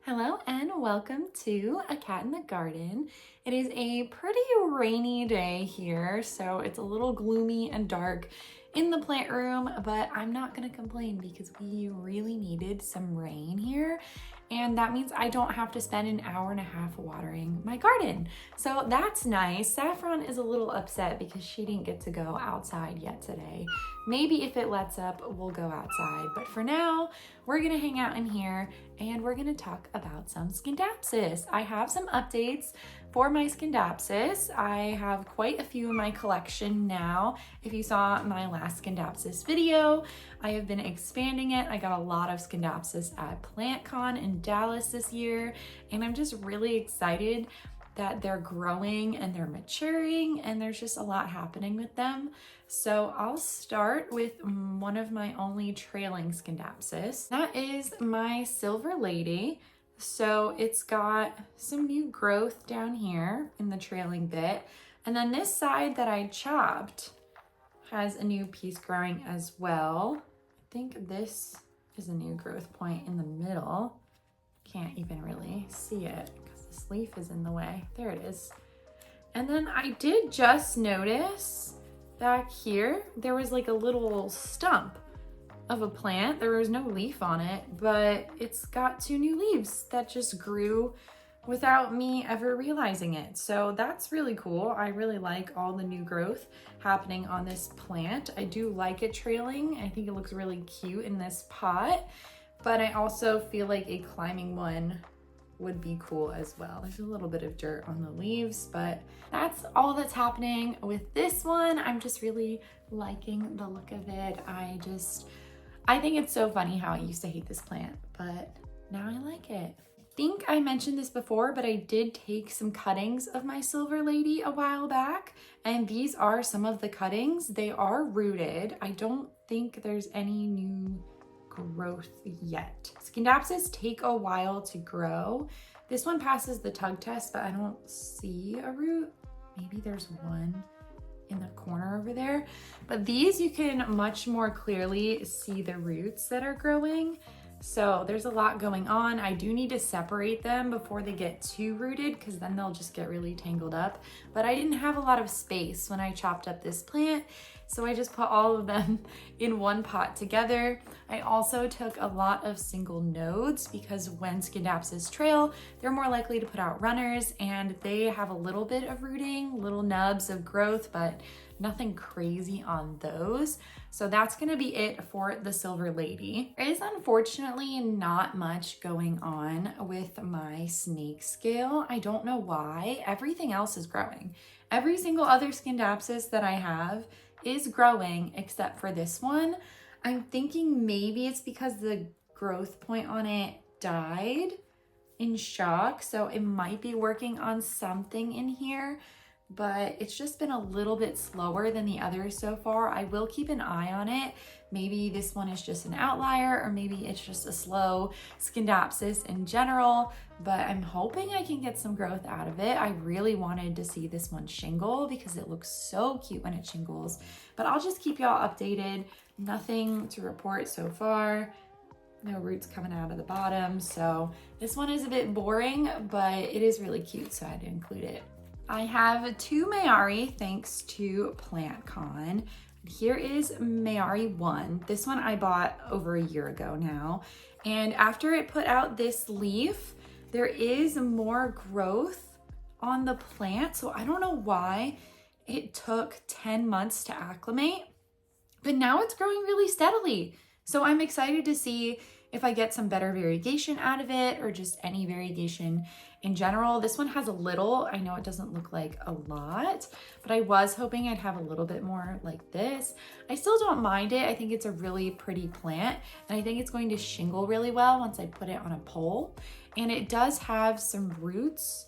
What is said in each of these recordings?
Hello and welcome to A Cat in the Garden. It is a pretty rainy day here, so it's a little gloomy and dark in the plant room, but I'm not gonna complain because we really needed some rain here. And that means I don't have to spend an hour and a half watering my garden. So that's nice. Saffron is a little upset because she didn't get to go outside yet today. Maybe if it lets up, we'll go outside. But for now, we're gonna hang out in here and we're gonna talk about some Scindapsus. I have some updates for my Scindapsus. I have quite a few in my collection now. If you saw my last Scindapsus video, I have been expanding it. I got a lot of Scindapsus at PlantCon in Dallas this year, and I'm just really excited that they're growing and they're maturing and there's just a lot happening with them. So I'll start with one of my only trailing Scindapsus. That is my Silver Lady. So it's got some new growth down here in the trailing bit. And then this side that I chopped has a new piece growing as well. I think this is a new growth point in the middle. Can't even really see it because this leaf is in the way. There it is. And then I did just notice back here, there was like a little stump of a plant. There was no leaf on it, but it's got two new leaves that just grew without me ever realizing it. So that's really cool. I really like all the new growth happening on this plant. I do like it trailing. I think it looks really cute in this pot, but I also feel like a climbing one would be cool as well. There's a little bit of dirt on the leaves, but that's all that's happening with this one. I'm just really liking the look of it. I think it's so funny how I used to hate this plant, but now I like it. I think I mentioned this before, but I did take some cuttings of my Silver Lady a while back, and these are some of the cuttings. They are rooted. I don't think there's any new growth yet. Scindapsus take a while to grow. This one passes the tug test, but I don't see a root. Maybe there's one in the corner over there, but these you can much more clearly see the roots that are growing. So there's a lot going on. I do need to separate them before they get too rooted because then they'll just get really tangled up. But I didn't have a lot of space when I chopped up this plant, so I just put all of them in one pot together. I also took a lot of single nodes because when Scindapsus trail, they're more likely to put out runners and they have a little bit of rooting, little nubs of growth, but nothing crazy on those. So that's gonna be it for the Silver Lady. There is unfortunately not much going on with my snake scale. I don't know why. Everything else is growing. Every single other Scindapsus that I have is growing except for this one. I'm thinking maybe it's because the growth point on it died in shock, so it might be working on something in here, but it's just been a little bit slower than the others so far. I will keep an eye on it. Maybe this one is just an outlier, or maybe it's just a slow Scindapsus in general, but I'm hoping I can get some growth out of it. I really wanted to see this one shingle because it looks so cute when it shingles, but I'll just keep y'all updated. Nothing to report so far. No roots coming out of the bottom. So this one is a bit boring, but it is really cute, so I had to include it. I have two Mayari thanks to PlantCon. Here is Mayari 1. This one I bought over a year ago now. And after it put out this leaf, there is more growth on the plant. So I don't know why it took 10 months to acclimate, but now it's growing really steadily. So I'm excited to see if I get some better variegation out of it or just any variegation in general. This one has a little, I know it doesn't look like a lot, but I was hoping I'd have a little bit more like this. I still don't mind it. I think it's a really pretty plant and I think it's going to shingle really well once I put it on a pole. And it does have some roots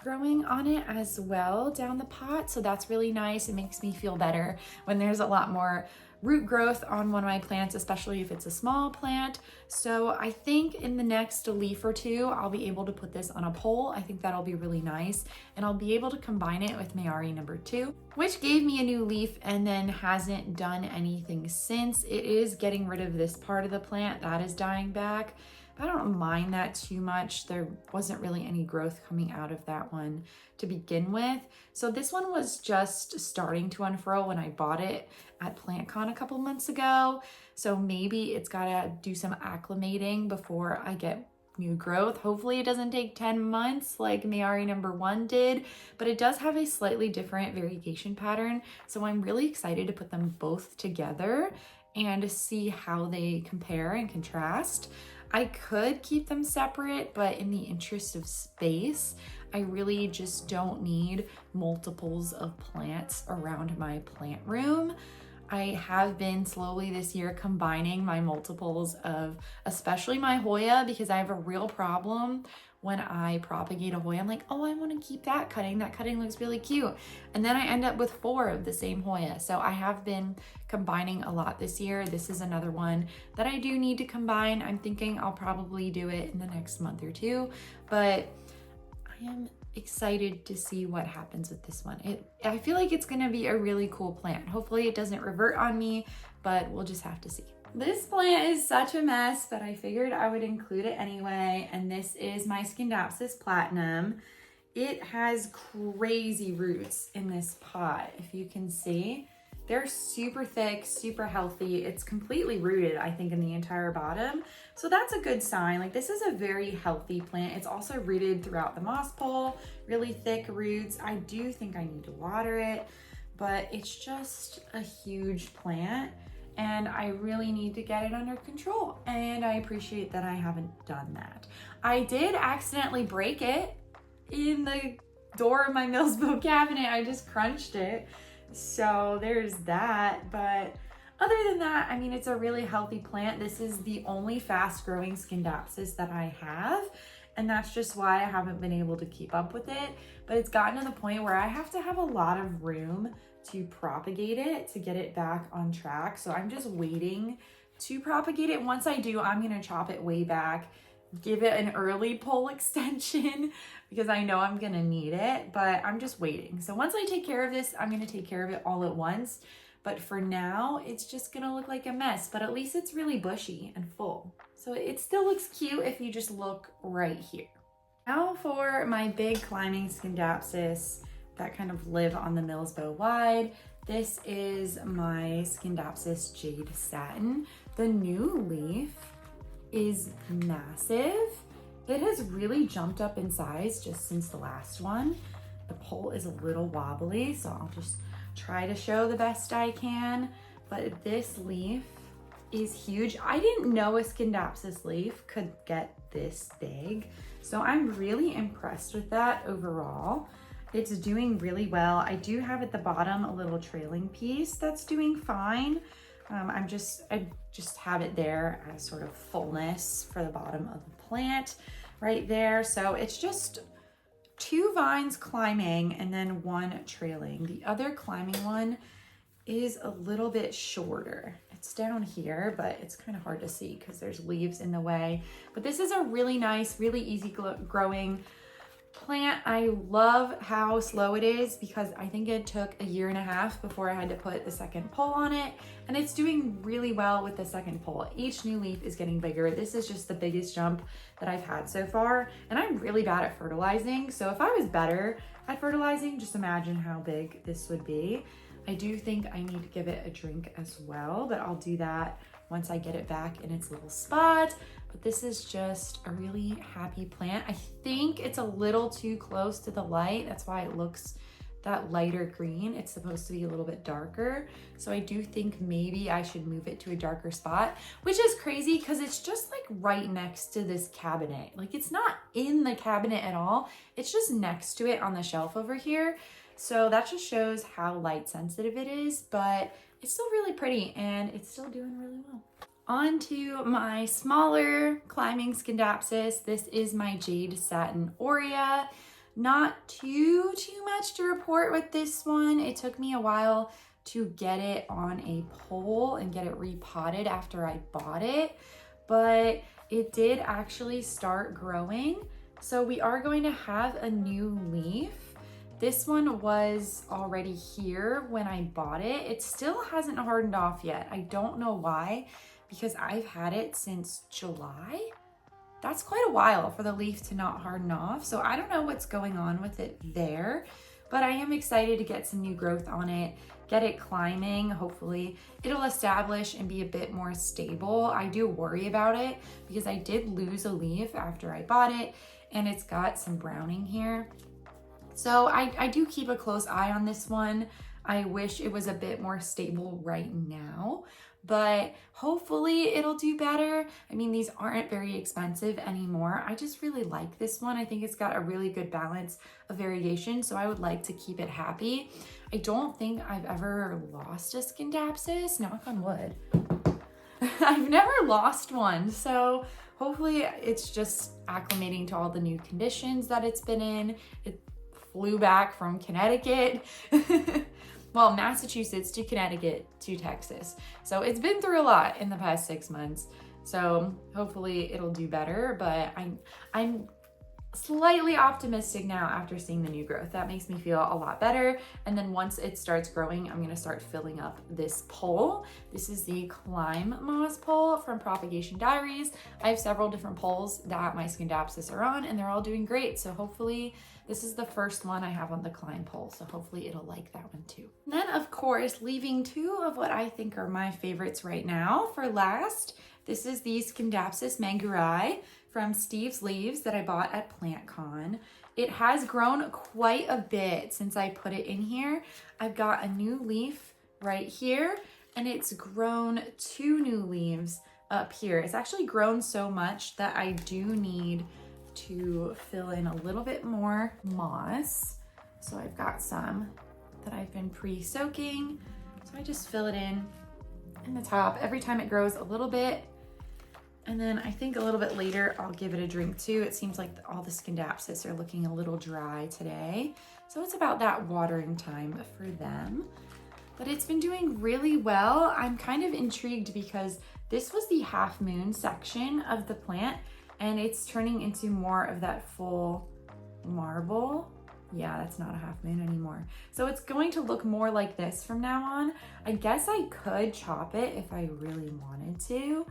growing on it as well down the pot. So that's really nice. It makes me feel better when there's a lot more root growth on one of my plants, especially if it's a small plant. So I think in the next leaf or two, I'll be able to put this on a pole. I think that'll be really nice. And I'll be able to combine it with Mayari number 2, which gave me a new leaf and then hasn't done anything since. It is getting rid of this part of the plant that is dying back. but I don't mind that too much. There wasn't really any growth coming out of that one to begin with. So this one was just starting to unfurl when I bought it at PlantCon a couple months ago. So maybe it's gotta do some acclimating before I get new growth. Hopefully it doesn't take 10 months like Mayari #1 did, but it does have a slightly different variegation pattern. So I'm really excited to put them both together and see how they compare and contrast. I could keep them separate, but in the interest of space, I really just don't need multiples of plants around my plant room. I have been slowly this year combining my multiples of especially my Hoya, because I have a real problem when I propagate a Hoya. I'm like, oh, I want to keep that cutting. That cutting looks really cute. And then I end up with 4 of the same Hoya. So I have been combining a lot this year. This is another one that I do need to combine. I'm thinking I'll probably do it in the next month or 2, but I am excited to see what happens with this one. I feel like it's gonna be a really cool plant. Hopefully it doesn't revert on me, but we'll just have to see. This plant is such a mess, but I figured I would include it anyway. And this is my Scindapsus platinum. It has crazy roots in this pot. If you can see, they're super thick, super healthy. It's completely rooted, I think, in the entire bottom. So that's a good sign. Like, this is a very healthy plant. It's also rooted throughout the moss pole, really thick roots. I do think I need to water it, but it's just a huge plant and I really need to get it under control. And I appreciate that I haven't done that. I did accidentally break it in the door of my Millsbo cabinet. I just crunched it. So there's that, but other than that, I mean, it's a really healthy plant. This is the only fast growing Scindapsus that I have, and that's just why I haven't been able to keep up with it. But it's gotten to the point where I have to have a lot of room to propagate it to get it back on track. So I'm just waiting to propagate it. Once I do, I'm gonna chop it way back, give it an early pole extension because I know I'm gonna need it, but I'm just waiting. So once I take care of this, I'm gonna take care of it all at once. But for now, it's just gonna look like a mess, but at least it's really bushy and full. So it still looks cute if you just look right here. Now for my big climbing Scindapsus that kind of live on the Millsbo wide. This is my Scindapsus Jade Satin. The new leaf is massive. It has really jumped up in size just since the last one. The pole is a little wobbly, so I'll just try to show the best I can, but this leaf is huge. I didn't know a Scindapsus leaf could get this big, so I'm really impressed with that overall. It's doing really well. I do have at the bottom a little trailing piece that's doing fine. I just have it there as sort of fullness for the bottom of the plant right there. So it's just 2 vines climbing and then 1 trailing. The other climbing one is a little bit shorter. It's down here, but it's kind of hard to see because there's leaves in the way. But this is a really nice, really easy growing plant. I love how slow it is because I think it took 1.5 years before I had to put the second pole on it, and it's doing really well with the second pole. Each new leaf is getting bigger. This is just the biggest jump that I've had so far, and I'm really bad at fertilizing, so if I was better at fertilizing, just imagine how big this would be. I do think I need to give it a drink as well, but I'll do that once I get it back in its little spot. But this is just a really happy plant. I think it's a little too close to the light. That's why it looks that lighter green. It's supposed to be a little bit darker. So I do think maybe I should move it to a darker spot, which is crazy because it's just like right next to this cabinet. Like, it's not in the cabinet at all. It's just next to it on the shelf over here. So that just shows how light sensitive it is, but it's still really pretty and it's still doing really well. On to my smaller climbing Scindapsus. This is my Jade Satin Aurea. Not too much to report with this one. It took me a while to get it on a pole and get it repotted after I bought it, but it did actually start growing. So we are going to have a new leaf. This one was already here when I bought it. It still hasn't hardened off yet. I don't know why, because I've had it since July. that's quite a while for the leaf to not harden off. So I don't know what's going on with it there, but I am excited to get some new growth on it, get it climbing. Hopefully it'll establish and be a bit more stable. I do worry about it because I did lose a leaf after I bought it, and it's got some browning here. So I do keep a close eye on this one. I wish it was a bit more stable right now, but hopefully it'll do better. I mean, these aren't very expensive anymore. I just really like this one. I think it's got a really good balance of variegation, so I would like to keep it happy. I don't think I've ever lost a Scindapsus, knock on wood. I've never lost one, so hopefully it's just acclimating to all the new conditions that it's been in. It flew back from Connecticut. Well, Massachusetts to Connecticut to Texas. So it's been through a lot in the past 6 months. So hopefully it'll do better, but I'm slightly optimistic now after seeing the new growth. That makes me feel a lot better. And then once it starts growing, I'm gonna start filling up this pole. This is the Climb Moss pole from Propagation Diaries. I have several different poles that my Scindapsus are on, and they're all doing great. So hopefully this is the first one I have on the Climb pole, so hopefully it'll like that one too. And then of course, leaving two of what I think are my favorites right now for last. This is the Scindapsus Mangai from Steve's Leaves that I bought at PlantCon. It has grown quite a bit since I put it in here. I've got a new leaf right here, and it's grown 2 new leaves up here. It's actually grown so much that I do need to fill in a little bit more moss. So I've got some that I've been pre-soaking. So I just fill it in the top every time it grows a little bit. And then I think a little bit later, I'll give it a drink too. It seems like all the Scindapsus are looking a little dry today. So it's about that watering time for them. But it's been doing really well. I'm kind of intrigued because this was the half moon section of the plant, and it's turning into more of that full marble. Yeah, that's not a half moon anymore. So it's going to look more like this from now on. I guess I could chop it if I really wanted to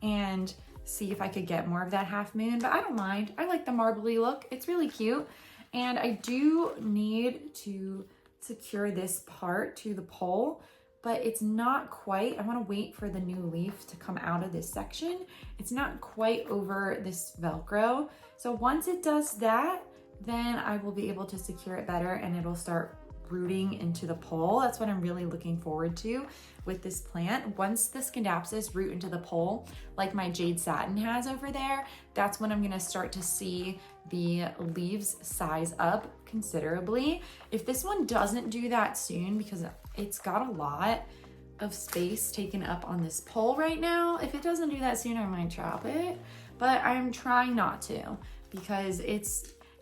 and see if I could get more of that half moon, but I don't mind. I like the marbly look. It's really cute. And I do need to secure this part to the pole, but it's not quite. I want to wait for the new leaf to come out of this section. It's not quite over this Velcro. So once it does that, then I will be able to secure it better and it'll start rooting into the pole. That's what I'm really looking forward to with this plant. Once the Scindapsus root into the pole, like my Jade Satin has over there, that's when I'm gonna start to see the leaves size up considerably. If this one doesn't do that soon, because it's got a lot of space taken up on this pole right now, if it doesn't do that soon, I might chop it, but I'm trying not to because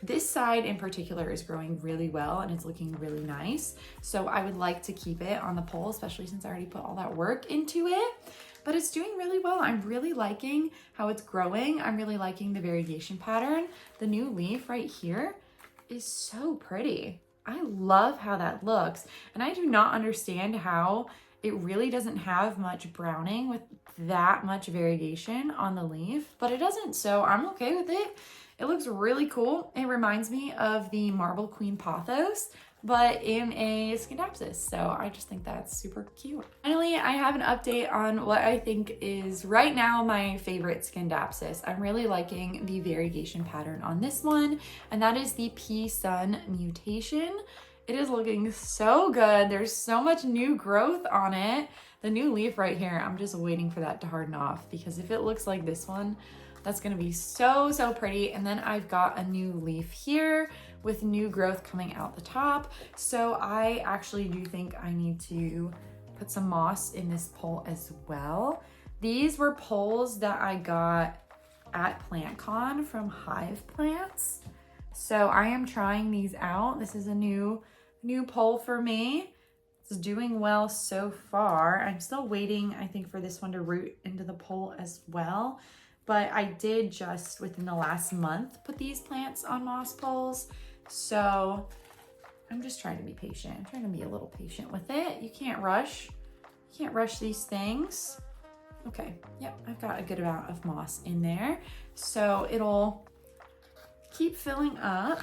this side in particular is growing really well and it's looking really nice. So I would like to keep it on the pole, especially since I already put all that work into it, but it's doing really well. I'm really liking how it's growing. I'm really liking the variegation pattern. The new leaf right here is so pretty. I love how that looks. And I do not understand how it really doesn't have much browning with that much variegation on the leaf, but it doesn't, so I'm okay with it. It looks really cool. It reminds me of the Marble Queen Pothos, but in a Scindapsus. So I just think that's super cute. Finally, I have an update on what I think is right now my favorite Scindapsus. I'm really liking the variegation pattern on this one, and that is the Pea Sun Mutation. It is looking so good. There's so much new growth on it. The new leaf right here, I'm just waiting for that to harden off because if it looks like this one, that's gonna be so, so pretty. And then I've got a new leaf here with new growth coming out the top. So I actually do think I need to put some moss in this pole as well. These were poles that I got at PlantCon from Houseplants. So I am trying these out. This is a new pole for me. It's doing well so far. I'm still waiting, I think, for this one to root into the pole as well. But I did just within the last month put these plants on moss poles. So I'm just trying to be patient. I'm trying to be a little patient with it. You can't rush these things. Okay, yep, I've got a good amount of moss in there. So it'll keep filling up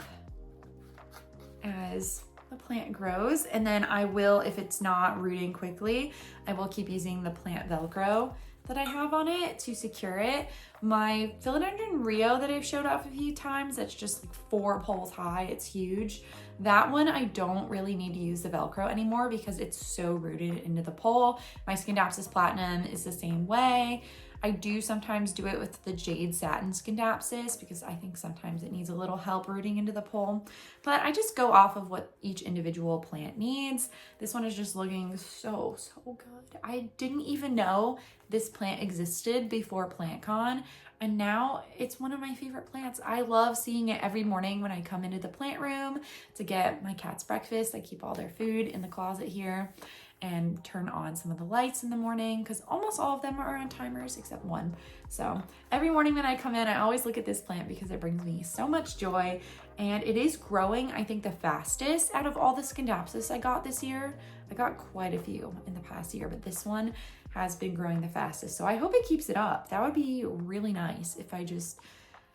as the plant grows. And then I will, if it's not rooting quickly, I will keep using the plant Velcro that I have on it to secure it. My philodendron Rio that I've showed off a few times, that's just like 4 poles high, it's huge. That one, I don't really need to use the Velcro anymore because it's so rooted into the pole. My Scindapsus Platinum is the same way. I do sometimes do it with the Jade Satin Scindapsus because I think sometimes it needs a little help rooting into the pole. But I just go off of what each individual plant needs. This one is just looking so good. I didn't even know this plant existed before PlantCon, and now it's one of my favorite plants. I love seeing it every morning when I come into the plant room to get my cat's breakfast. I keep all their food in the closet here and turn on some of the lights in the morning because almost all of them are on timers except one. So every morning when I come in, I always look at this plant because it brings me so much joy, and it is growing, I think, the fastest out of all the Scindapsus I got this year. I got quite a few in the past year, but this one has been growing the fastest. So I hope it keeps it up. That would be really nice if I just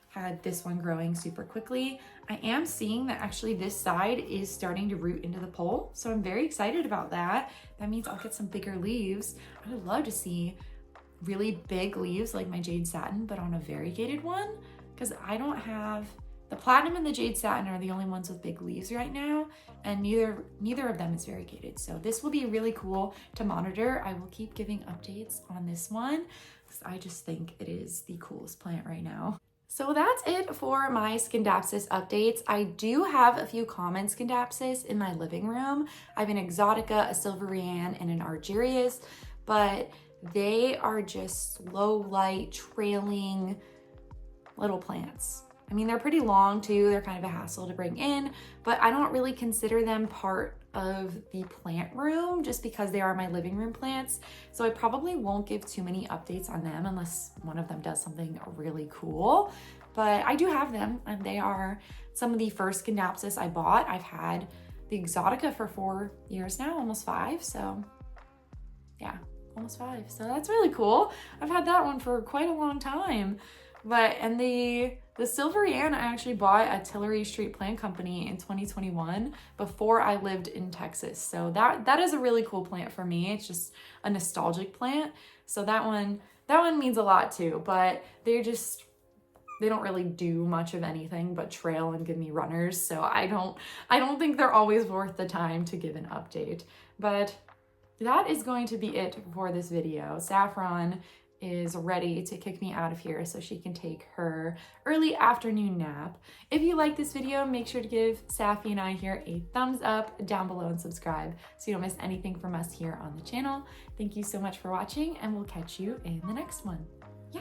had this one growing super quickly. I am seeing that actually this side is starting to root into the pole, so I'm very excited about that. That means I'll get some bigger leaves. I would love to see really big leaves like my Jade Satin, but on a variegated one, because I don't have, the Platinum and the Jade Satin are the only ones with big leaves right now, and neither of them is variegated. So this will be really cool to monitor. I will keep giving updates on this one because I just think it is the coolest plant right now. So that's it for my Scindapsus updates. I do have a few common Scindapsus in my living room. I have an Exotica, a Silverian, and an Argyrius, but they are just low light, trailing little plants. I mean, they're pretty long too. They're kind of a hassle to bring in, but I don't really consider them part of the plant room just because they are my living room plants. So I probably won't give too many updates on them unless one of them does something really cool. But I do have them, and they are some of the first Scindapsus I bought. I've had the Exotica for 4 years now, almost 5. So yeah, almost 5. So that's really cool. I've had that one for quite a long time. And the Silverian I actually bought at Tillery Street Plant Company in 2021 before I lived in Texas. So that is a really cool plant for me. It's just a nostalgic plant. So that one means a lot too, but they don't really do much of anything but trail and give me runners. So I don't think they're always worth the time to give an update. But that is going to be it for this video. Saffron is ready to kick me out of here so she can take her early afternoon nap. If you like this video, make sure to give Safi and I here a thumbs up down below and subscribe so you don't miss anything from us here on the channel. Thank you so much for watching, and we'll catch you in the next one. Yeah.